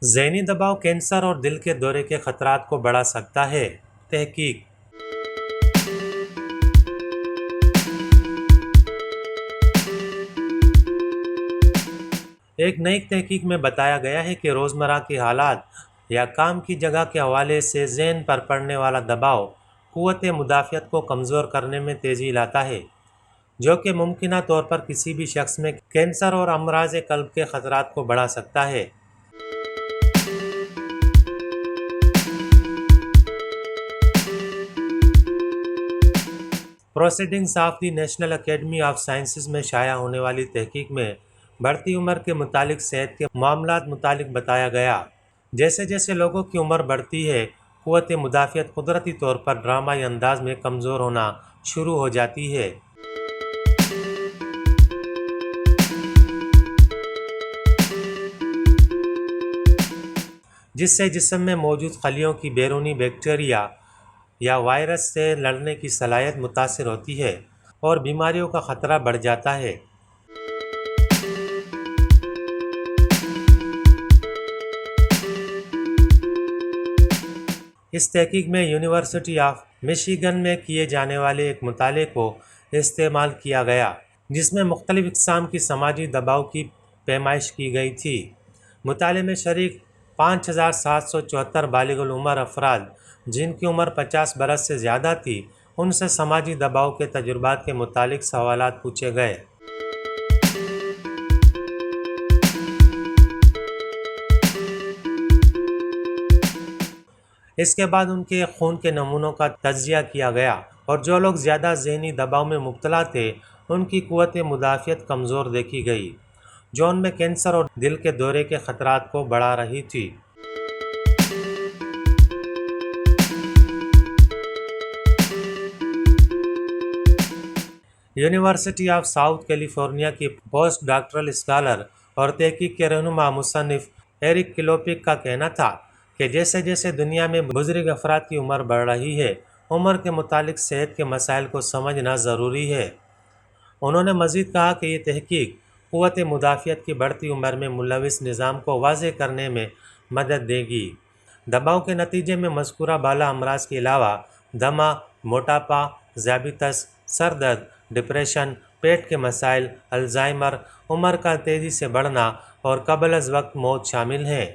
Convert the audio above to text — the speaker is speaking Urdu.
ذہنی دباؤ کینسر اور دل کے دورے کے خطرات کو بڑھا سکتا ہے۔ تحقیق۔ ایک نئی تحقیق میں بتایا گیا ہے کہ روزمرہ کے حالات یا کام کی جگہ کے حوالے سے ذہن پر پڑنے والا دباؤ قوت مدافعت کو کمزور کرنے میں تیزی لاتا ہے، جو کہ ممکنہ طور پر کسی بھی شخص میں کینسر اور امراض قلب کے خطرات کو بڑھا سکتا ہے۔ Proceedings of the national academy of sciences میں شائع ہونے والی تحقیق میں بڑھتی عمر کے متعلق صحت کے معاملات متعلق بتایا گیا۔ جیسے جیسے لوگوں کی عمر بڑھتی ہے، قوت مدافعت قدرتی طور پر ڈرامائی انداز میں کمزور ہونا شروع ہو جاتی ہے۔ جس سے جسم میں موجود خلیوں کی بیرونی بیکٹیریا یا وائرس سے لڑنے کی صلاحیت متاثر ہوتی ہے اور بیماریوں کا خطرہ بڑھ جاتا ہے۔ اس تحقیق میں یونیورسٹی آف میشیگن میں کیے جانے والے ایک مطالعے کو استعمال کیا گیا، جس میں مختلف اقسام کی سماجی دباؤ کی پیمائش کی گئی تھی۔ مطالعے میں شریک 5774 بالغ العمر افراد جن کی عمر 50 برس سے زیادہ تھی، ان سے سماجی دباؤ کے تجربات کے متعلق سوالات پوچھے گئے۔ اس کے بعد ان کے خون کے نمونوں کا تجزیہ کیا گیا اور جو لوگ زیادہ ذہنی دباؤ میں مبتلا تھے ان کی قوت مدافعت کمزور دیکھی گئی، جو ان میں کینسر اور دل کے دورے کے خطرات کو بڑھا رہی تھی۔ یونیورسٹی آف ساؤتھ کیلیفورنیا کی پوسٹ ڈاکٹرل اسکالر اور تحقیق کے رہنما مصنف ایرک کلوپک کا کہنا تھا کہ جیسے جیسے دنیا میں بزرگ افراد کی عمر بڑھ رہی ہے، عمر کے متعلق صحت کے مسائل کو سمجھنا ضروری ہے۔ انہوں نے مزید کہا کہ یہ تحقیق قوت مدافعت کی بڑھتی عمر میں ملوث نظام کو واضح کرنے میں مدد دے گی۔ دباؤ کے نتیجے میں مذکورہ بالا امراض کے علاوہ دمہ، موٹاپا، ذیابیطس، سر درد، ڈپریشن، پیٹ کے مسائل، الزائمر، عمر کا تیزی سے بڑھنا اور قبل از وقت موت شامل ہیں۔